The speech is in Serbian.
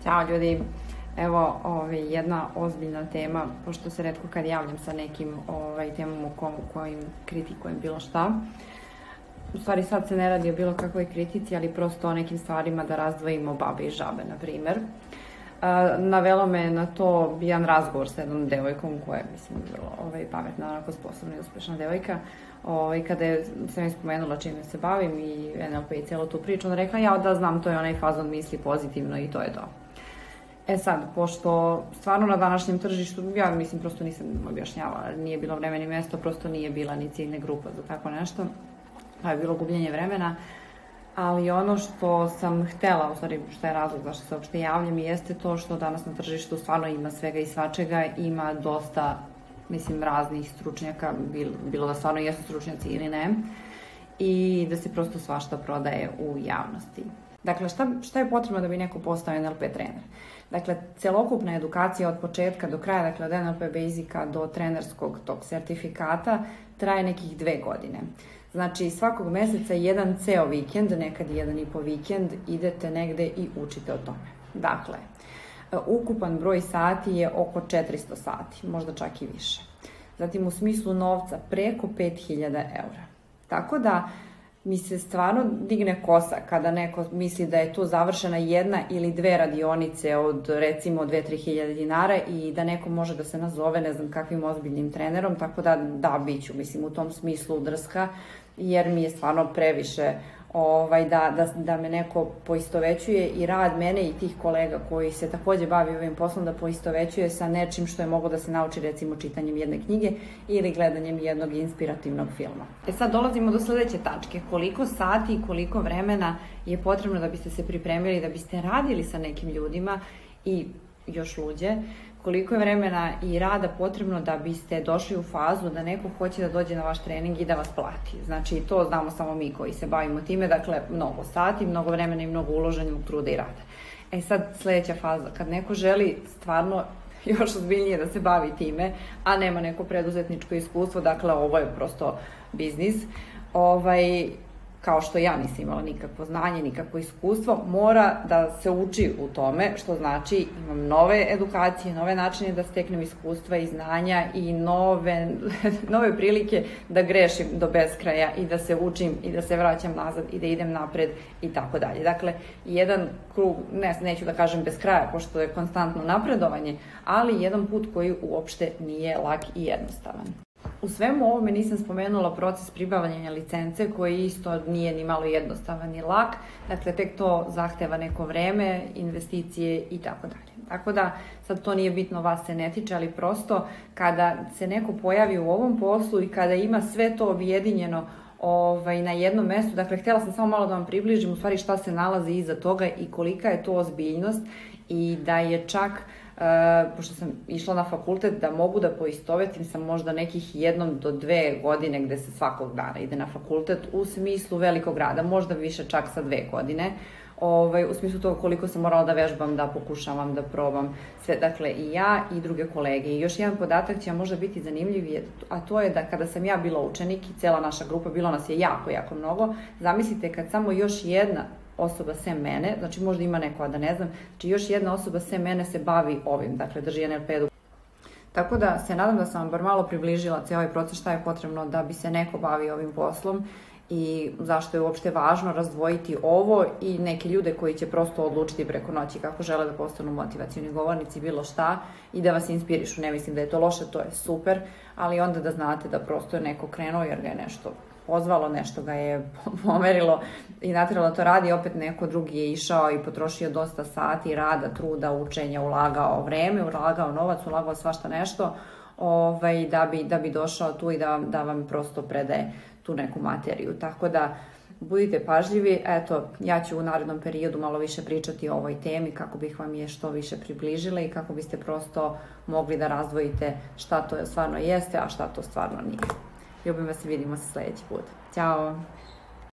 Ćao ljudi, evo jedna ozbiljna tema, pošto se retko kad javljam sa nekim temom u kojim kritikujem bilo šta. U stvari sad se ne radi o bilo kakvoj kritici, ali prosto o nekim stvarima da razdvojimo babe i žabe, na primer. Navelo me na to jedan razgovor sa jednom devojkom koja je, mislim, vrlo pametna, onako sposobna i uspešna devojka. Kada sam joj spomenula čime se bavim i NLP i cijelu tu priču, ona rekla, ja da znam, to je onaj fazon misli pozitivno i to je to. E sad, pošto stvarno na današnjem tržištu, ja mislim, prosto nisam objašnjavala, nije bilo vreme ni mesto, prosto nije bila ni ciljna grupa za tako nešto, pa je bilo gubljenje vremena, ali ono što sam htela, u stvari što je razlog zašto se uopšte javljam, jeste to što danas na tržištu stvarno ima svega i svačega, ima dosta, mislim, raznih stručnjaka, bilo da stvarno jesu stručnjaci ili ne, i da se prosto svašta prodaje u javnosti. Dakle, šta je potrebno da bi neko postao NLP trener? Dakle, celokupna edukacija od početka do kraja, dakle od NLP Basica do trenerskog tog sertifikata, traje nekih 2 godine. Znači, svakog meseca jedan ceo vikend, nekad 1,5 vikend, idete negde i učite o tome. Dakle, ukupan broj sati je oko 400 sati, možda čak i više. Zatim, u smislu novca, preko 5000 eura. Tako da, mi se stvarno digne kosa kada neko misli da je tu završena 1 ili 2 radionice od recimo 2-3 hiljade dinara i da neko može da se nazove ne znam kakvim ozbiljnim trenerom, tako da biću, mislim, u tom smislu drska, jer mi je stvarno previše da me neko poistovećuje i rad mene i tih kolega koji se takođe bavi ovim poslom da poistovećuje sa nečim što je moglo da se nauči recimo čitanjem jedne knjige ili gledanjem jednog inspirativnog filma. E sad dolazimo do sledeće tačke. Koliko sati i koliko vremena je potrebno da biste se pripremili, da biste radili sa nekim ljudima i još luđe, koliko je vremena i rada potrebno da biste došli u fazu da neko hoće da dođe na vaš trening i da vas plati. Znači, to znamo samo mi koji se bavimo time, dakle, mnogo sati, mnogo vremena i mnogo uloženog truda i rada. E sad, sledeća faza, kad neko želi stvarno još ozbiljnije da se bavi time, a nema neko preduzetničko iskustvo, dakle, ovo je prosto biznis, kao što ja nisam imala nikakvo znanje, nikakvo iskustvo, mora da se uči u tome, što znači imam nove edukacije, nove načine da steknem iskustva i znanja i nove prilike da grešim do beskraja i da se učim i da se vraćam nazad i da idem napred i tako dalje. Dakle, jedan krug, neću da kažem bez kraja, pošto je konstantno napredovanje, ali jedan put koji uopšte nije lak i jednostavan. U svemu ovome nisam spomenula proces pribavljanja licence koji isto nije ni malo jednostavan ni lak, dakle tek to zahteva neko vreme, investicije i tako dalje. Tako da sad to nije bitno, vas se ne tiče, ali prosto kada se neko pojavi u ovom poslu i kada ima sve to objedinjeno na jednom mestu, dakle htjela sam samo malo da vam približim u stvari šta se nalazi iza toga i kolika je to ozbiljnost i da je čak pošto sam išla na fakultet, da mogu da poistovetim sa možda nekih 1 do 2 godine gde se svakog dana ide na fakultet u smislu velikog rada, možda više čak sa 2 godine, u smislu toga koliko sam morala da vežbam, da pokušavam, da probam sve, dakle i ja i druge kolege. I još jedan podatak će vam možda biti zanimljiv, a to je da kada sam ja bila učenik i cela naša grupa, bilo nas je jako, jako mnogo, zamislite kad samo još jedna osoba sem mene, znači možda ima neko, a da ne znam, znači još jedna osoba sem mene se bavi ovim, dakle drži NLP edukaciju. Tako da se nadam da sam vam bar malo približila cijel ovaj proces šta je potrebno da bi se neko bavio ovim poslom i zašto je uopšte važno razdvojiti ovo i neke ljude koji će prosto odlučiti preko noći kako žele da postanu motivacioni govornici, bilo šta, i da vas inspirišu. Ne mislim da je to loše, to je super, ali onda da znate da prosto je neko krenuo jer ga je nešto pozvalo, nešto ga je pomerilo i nateralo da to radi, opet neko drugi je išao i potrošio dosta sati rada, truda, učenja, ulagao vreme, ulagao novac, ulagao svašta nešto da bi došao tu i da vam prosto predaje tu neku materiju. Tako da budite pažljivi, eto, ja ću u narednom periodu malo više pričati o ovoj temi kako bih vam je što više približila i kako biste prosto mogli da razdvojite šta to stvarno jeste, a šta to stvarno nije. Ljubim vas i vidimo se sledeći put. Ćao!